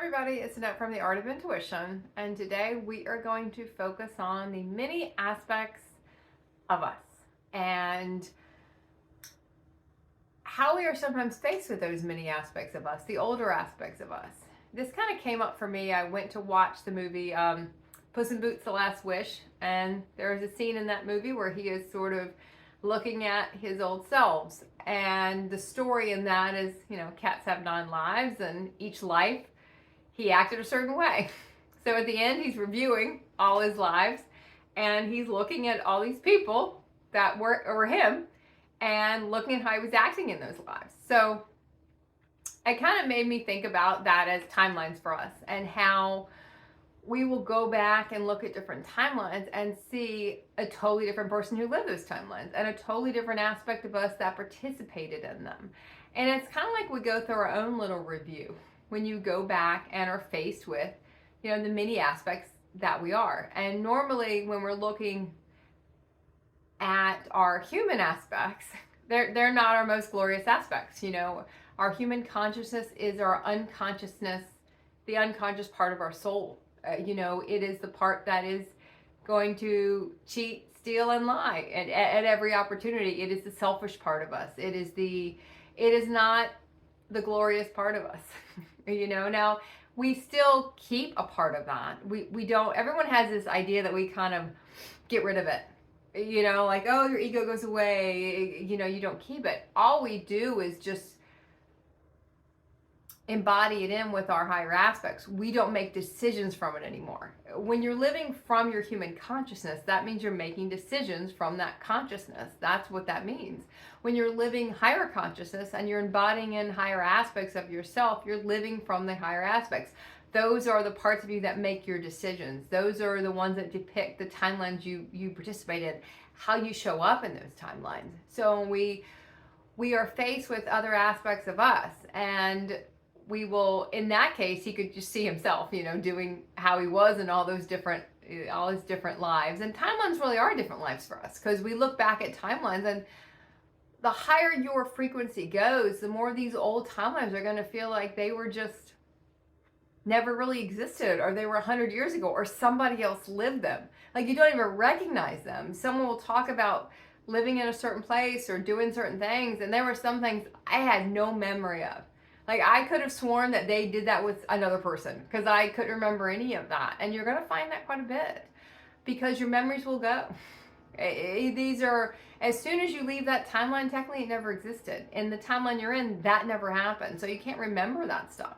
everybody, it's Annette from The Art of Intuition, and today we are going to focus on the many aspects of us and how we are sometimes faced with those many aspects of us, the older aspects of us. This kind of came up for me. I went to watch the movie Puss in Boots: The Last Wish, and there is a scene in that movie where he is sort of looking at his old selves. And the story in that is, cats have 9 lives, and each life he acted a certain way. So at the end, he's reviewing all his lives and he's looking at all these people that were him and looking at how he was acting in those lives. So it kind of made me think about that as timelines for us and how we will go back and look at different timelines and see a totally different person who lived those timelines and a totally different aspect of us that participated in them. And it's kind of like we go through our own little review when you go back and are faced with, the many aspects that we are. And normally when we're looking at our human aspects, they're not our most glorious aspects. Our human consciousness is our unconsciousness, the unconscious part of our soul. It is the part that is going to cheat, steal, and lie at every opportunity. It is the selfish part of us. It is not the glorious part of us. Now we still keep a part of that. We don't, everyone has this idea that we kind of get rid of it. Like, oh, your ego goes away, you don't keep it. All we do is just embody it in with our higher aspects. We don't make decisions from it anymore. When you're living from your human consciousness, that means you're making decisions from that consciousness. That's what that means. When you're living higher consciousness and you're embodying in higher aspects of yourself, you're living from the higher aspects. Those are the parts of you that make your decisions. Those are the ones that depict the timelines you participate in, how you show up in those timelines. So we are faced with other aspects of us, and we will, in that case, he could just see himself, doing how he was in all his different lives. And timelines really are different lives for us, because we look back at timelines, and the higher your frequency goes, the more these old timelines are going to feel like they were just never really existed, or they were 100 years ago, or somebody else lived them. Like, you don't even recognize them. Someone will talk about living in a certain place or doing certain things, and there were some things I had no memory of. Like, I could have sworn that they did that with another person because I couldn't remember any of that. And you're going to find that quite a bit because your memories will go. These are, as soon as you leave that timeline, technically it never existed. In the timeline you're in, that never happened. So you can't remember that stuff.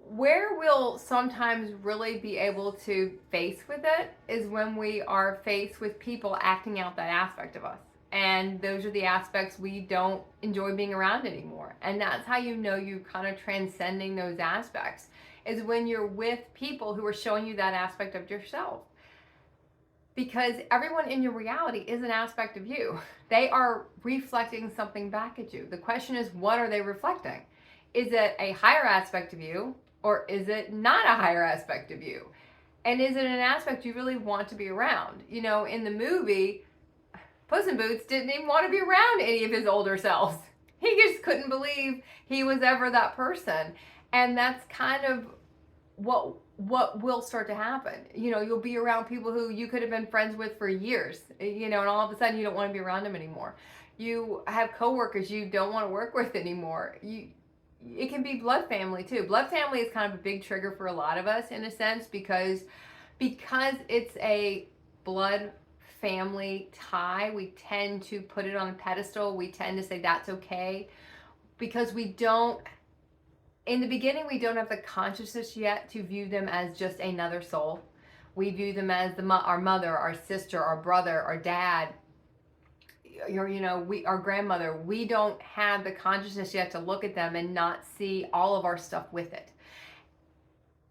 Where we'll sometimes really be able to face with it is when we are faced with people acting out that aspect of us. And those are the aspects we don't enjoy being around anymore. And that's how you kind of transcending those aspects, is when you're with people who are showing you that aspect of yourself. Because everyone in your reality is an aspect of you. They are reflecting something back at you. The question is, what are they reflecting? Is it a higher aspect of you, or is it not a higher aspect of you? And is it an aspect you really want to be around? In the movie, Puss in Boots didn't even want to be around any of his older selves. He just couldn't believe he was ever that person. And that's kind of what will start to happen. You'll be around people who you could have been friends with for years, and all of a sudden you don't want to be around them anymore. You have coworkers you don't want to work with anymore. It can be blood family too. Blood family is kind of a big trigger for a lot of us in a sense, because it's a blood family tie, we tend to put it on a pedestal. We tend to say that's okay, because in the beginning, we don't have the consciousness yet to view them as just another soul. We view them as our mother, our sister, our brother, our dad, our grandmother. We don't have the consciousness yet to look at them and not see all of our stuff with it.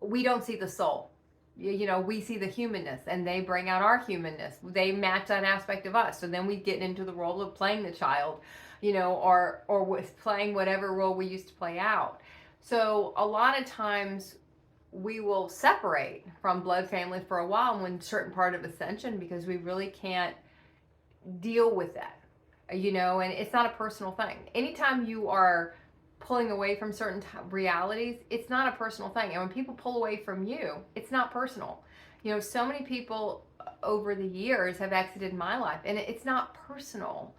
We don't see the soul. We see the humanness, and they bring out our humanness. They match that aspect of us. So then we get into the role of playing the child, or with playing whatever role we used to play out. So a lot of times we will separate from blood family for a while when certain part of ascension, because we really can't deal with that, and it's not a personal thing. Anytime you are pulling away from certain realities, it's not a personal thing. And when people pull away from you, it's not personal. You know, so many people over the years have exited my life, and it's not personal.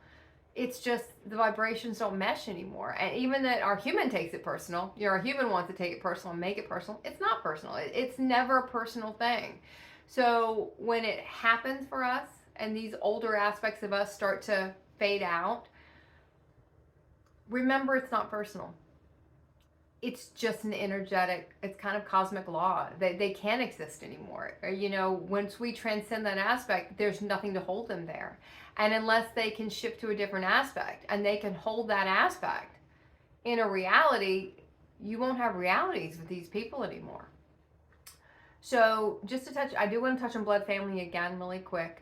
It's just the vibrations don't mesh anymore. And even that our human takes it personal, you know, our human wants to take it personal and make it personal. It's not personal. It's never a personal thing. So when it happens for us and these older aspects of us start to fade out, remember it's not personal. It's just an energetic, it's kind of cosmic law. They can't exist anymore. You know, once we transcend that aspect, there's nothing to hold them there. And unless they can shift to a different aspect and they can hold that aspect in a reality, you won't have realities with these people anymore. So just to touch, I do want to touch on blood family again really quick.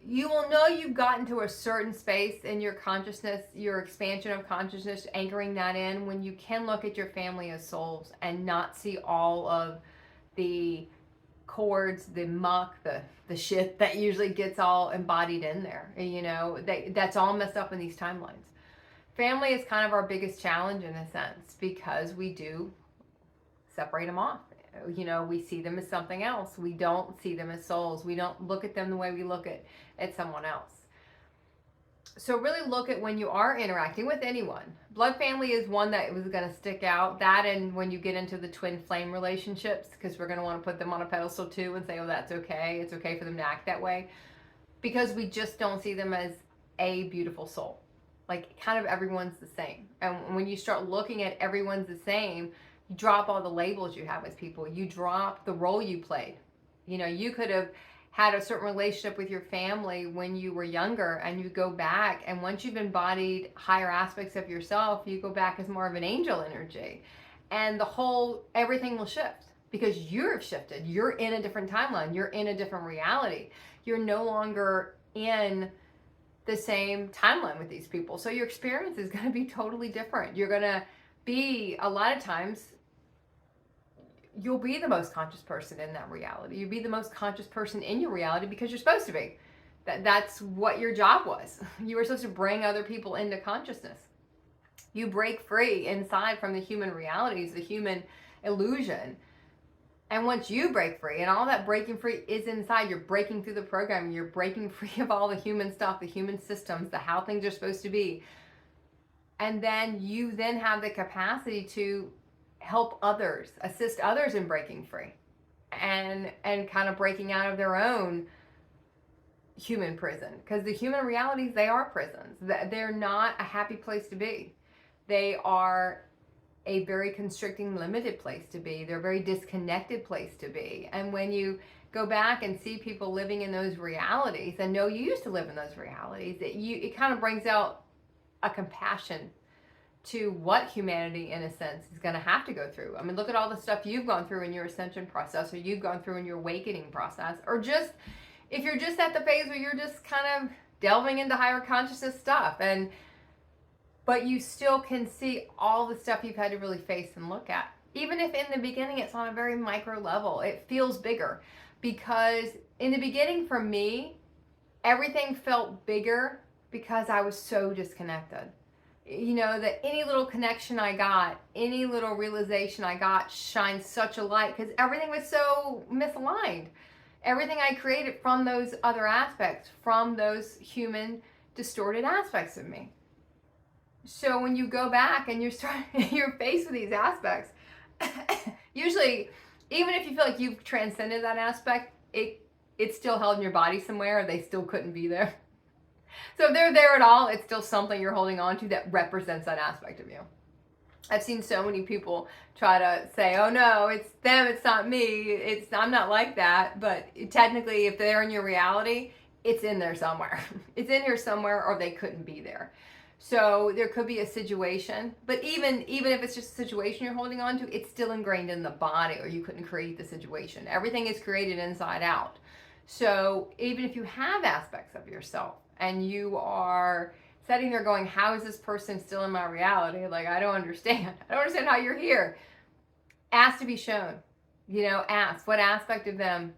You will know you've gotten to a certain space in your consciousness, your expansion of consciousness, anchoring that in, when you can look at your family as souls and not see all of the cords, the muck, the shit that usually gets all embodied in there. You know, that's all messed up in these timelines. Family is kind of our biggest challenge in a sense, because we do separate them off. You know, we see them as something else. We don't see them as souls. We don't look at them the way we look at someone else. So really look at when you are interacting with anyone. Blood family is one that was going to stick out. That, and when you get into the twin flame relationships, because we're going to want to put them on a pedestal too and say, oh, that's okay. It's okay for them to act that way. Because we just don't see them as a beautiful soul. Like, kind of everyone's the same. And when you start looking at everyone's the same, you drop all the labels you have with people. You drop the role you played. You know, you could have had a certain relationship with your family when you were younger, and you go back, and once you've embodied higher aspects of yourself, you go back as more of an angel energy. And everything will shift because you've shifted. You're in a different timeline. You're in a different reality. You're no longer in the same timeline with these people. So your experience is going to be totally different. You're going to be, a lot of times, you'll be the most conscious person in that reality. You'll be the most conscious person in your reality because you're supposed to be. That's what your job was. You were supposed to bring other people into consciousness. You break free inside from the human realities, the human illusion. And once you break free, and all that breaking free is inside, you're breaking through the programming, you're breaking free of all the human stuff, the human systems, the how things are supposed to be. And then you then have the capacity to help others, assist others in breaking free and kind of breaking out of their own human prison. Because the human realities, they are prisons. They're not a happy place to be. They are a very constricting, limited place to be. They're a very disconnected place to be. And when you go back and see people living in those realities and know you used to live in those realities, it kind of brings out a compassion to what humanity, in a sense, is going to have to go through. I mean, look at all the stuff you've gone through in your ascension process, or you've gone through in your awakening process, or just if you're just at the phase where you're just kind of delving into higher consciousness stuff, but you still can see all the stuff you've had to really face and look at. Even if in the beginning it's on a very micro level, it feels bigger. Because in the beginning, for me, everything felt bigger because I was so disconnected. You know, that any little connection I got, any little realization I got shined such a light, because everything was so misaligned. Everything I created from those other aspects, from those human distorted aspects of me. So when you go back and you're faced with these aspects, usually, even if you feel like you've transcended that aspect, it's still held in your body somewhere, or they still couldn't be there. So if they're there at all, it's still something you're holding on to that represents that aspect of you. I've seen so many people try to say, oh no, it's them, it's not me, I'm not like that. But technically, if they're in your reality, it's in there somewhere. It's in here somewhere, or they couldn't be there. So there could be a situation, but even if it's just a situation you're holding on to, it's still ingrained in the body, or you couldn't create the situation. Everything is created inside out. So even if you have aspects of yourself, and you are sitting there going, how is this person still in my reality? Like, I don't understand. I don't understand how you're here. Ask to be shown. You know, ask what aspect of them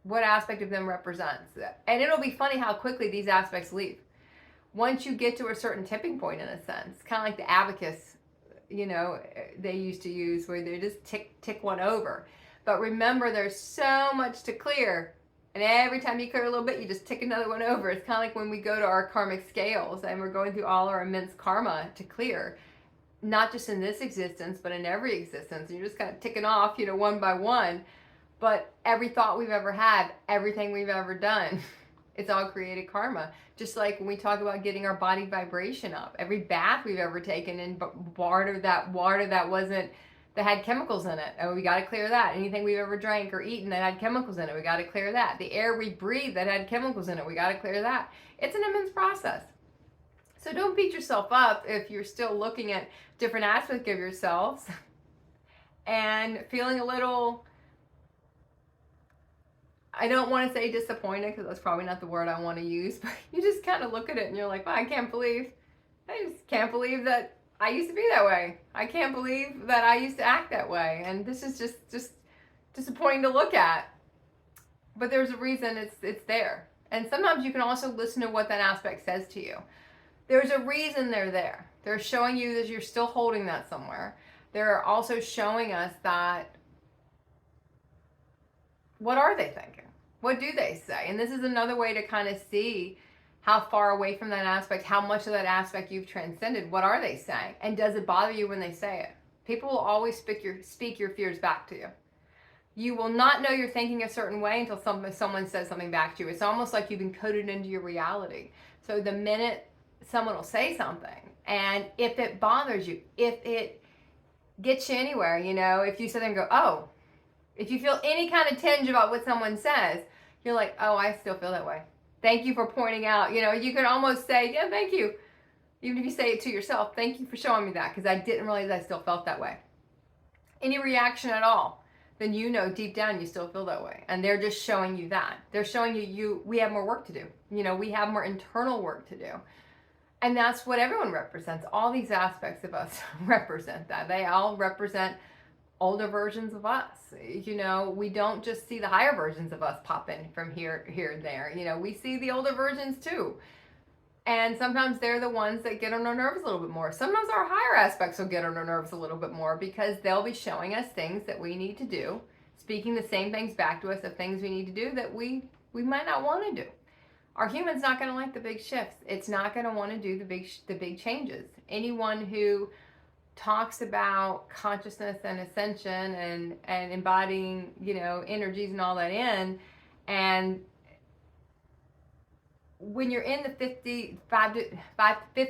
represents. And it'll be funny how quickly these aspects leave. once you get to a certain tipping point, in a sense, kind of like the abacus, they used to use, where they just tick one over. But remember, there's so much to clear. And every time you clear a little bit, you just tick another one over. It's kind of like when we go to our karmic scales and we're going through all our immense karma to clear, not just in this existence, but in every existence. And you're just kind of ticking off, one by one. But every thought we've ever had, everything we've ever done, it's all created karma. Just like when we talk about getting our body vibration up, every bath we've ever taken in water that had chemicals in it, we got to clear that. Anything we've ever drank or eaten that had chemicals in it, we got to clear that. The air we breathe that had chemicals in it, we got to clear that. It's an immense process. So don't beat yourself up if you're still looking at different aspects of yourselves and feeling a little, I don't want to say disappointed, because that's probably not the word I want to use, but you just kind of look at it and you're like, well, I just can't believe that I used to be that way. I can't believe that I used to act that way. And this is just disappointing to look at. But there's a reason it's there. And sometimes you can also listen to what that aspect says to you. There's a reason they're there. They're showing you that you're still holding that somewhere. They're also showing us that, what are they thinking? What do they say? And this is another way to kind of see how far away from that aspect, how much of that aspect you've transcended. What are they saying? And does it bother you when they say it? People will always speak your fears back to you. You will not know you're thinking a certain way until someone says something back to you. It's almost like you've been coded into your reality. So the minute someone will say something, and if it bothers you, if it gets you anywhere, if you sit there and go, oh, if you feel any kind of tinge about what someone says, you're like, oh, I still feel that way. Thank you for pointing out. You can almost say, yeah, thank you. Even if you say it to yourself, thank you for showing me that, because I didn't realize I still felt that way. Any reaction at all, then deep down you still feel that way. And they're just showing you that. They're showing you we have more work to do. We have more internal work to do. And that's what everyone represents. All these aspects of us represent that. They all represent older versions of us. We don't just see the higher versions of us pop in from here and there. We see the older versions too. And sometimes they're the ones that get on our nerves a little bit more. Sometimes our higher aspects will get on our nerves a little bit more, because they'll be showing us things that we need to do, speaking the same things back to us of things we need to do that we might not want to do. Our human's not going to like the big shifts. It's not going to want to do the big changes. Anyone who talks about consciousness and ascension and embodying, energies and all that in, and when you're in the fifth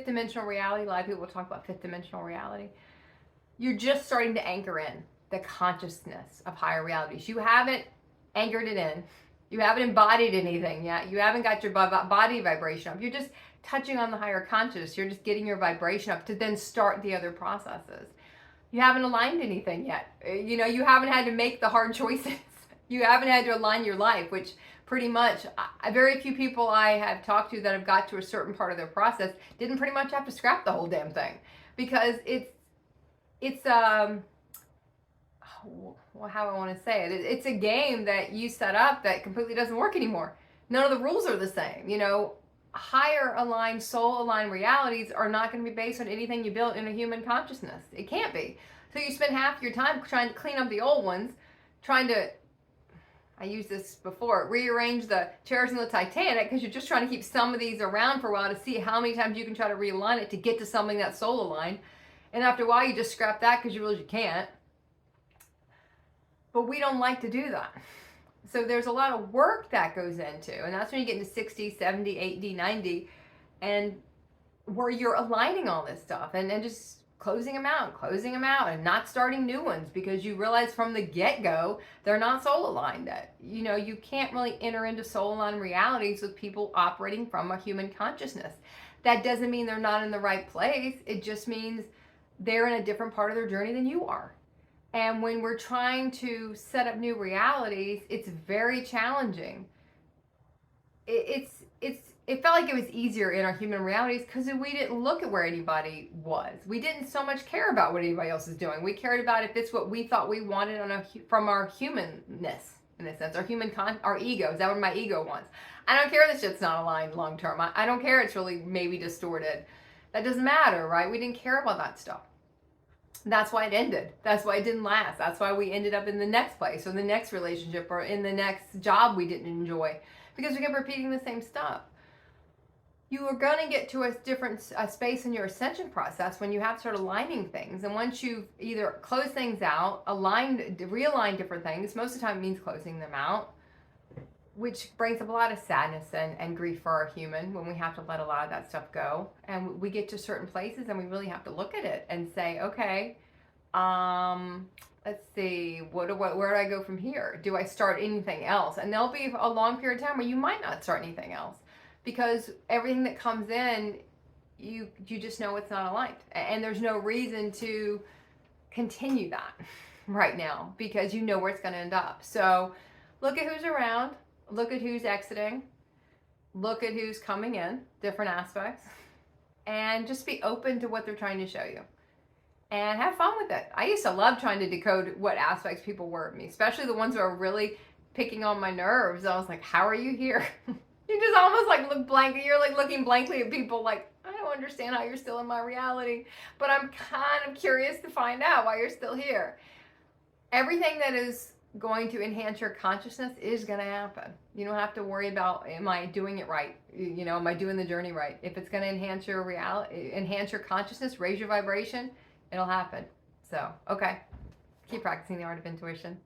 dimensional reality, a lot of people will talk about fifth dimensional reality, you're just starting to anchor in the consciousness of higher realities. You haven't anchored it in. You haven't embodied anything yet. You haven't got your body vibration up. You're just touching on the higher conscious. You're just getting your vibration up to then start the other processes. You haven't aligned anything yet. You haven't had to make the hard choices. You haven't had to align your life, which pretty much very few people I have talked to that have got to a certain part of their process didn't pretty much have to scrap the whole damn thing, because it's how I want to say it. It's a game that you set up that completely doesn't work anymore. None of the rules are the same. Higher aligned, soul aligned realities are not going to be based on anything you built in a human consciousness. It can't be. So you spend half your time trying to clean up the old ones, I used this before, rearrange the chairs in the Titanic, because you're just trying to keep some of these around for a while to see how many times you can try to realign it to get to something that's soul aligned. And after a while, you just scrap that because you realize you can't. But we don't like to do that. So there's a lot of work that goes into, and that's when you get into 60, 70, 80, 90, and where you're aligning all this stuff and then just closing them out and not starting new ones, because you realize from the get-go they're not soul aligned. That you can't really enter into soul aligned realities with people operating from a human consciousness. That doesn't mean they're not in the right place. It just means they're in a different part of their journey than you are. And when we're trying to set up new realities, it's very challenging. It felt like it was easier in our human realities because we didn't look at where anybody was. We didn't so much care about what anybody else is doing. We cared about if it's what we thought we wanted from our humanness, in a sense, our ego. Is that what my ego wants? I don't care that shit's not aligned long term. I don't care it's really maybe distorted. That doesn't matter, right? We didn't care about that stuff. That's why it ended. That's why it didn't last. That's why we ended up in the next place or the next relationship or in the next job we didn't enjoy, because we kept repeating the same stuff. You are going to get to a different space in your ascension process when you have to start aligning things. And once you've either closed things out, realigned different things, most of the time it means closing them out, which brings up a lot of sadness and grief for our human when we have to let a lot of that stuff go. And we get to certain places and we really have to look at it and say, okay, let's see, where do I go from here? Do I start anything else? And there'll be a long period of time where you might not start anything else, because everything that comes in, you just know it's not aligned. And there's no reason to continue that right now, because you know where it's going to end up. So look at who's around. Look at who's exiting. Look at who's coming in, different aspects. And just be open to what they're trying to show you. And have fun with it. I used to love trying to decode what aspects people were of me, especially the ones that are really picking on my nerves. I was like, how are you here? You just almost like look blank. You're like looking blankly at people like, I don't understand how you're still in my reality. But I'm kind of curious to find out why you're still here. Everything that is going to enhance your consciousness is going to happen. You don't have to worry about, am I doing it right? You know, am I doing the journey right? If it's going to enhance your reality, enhance your consciousness, raise your vibration, it'll happen. So, okay. Keep practicing the art of intuition.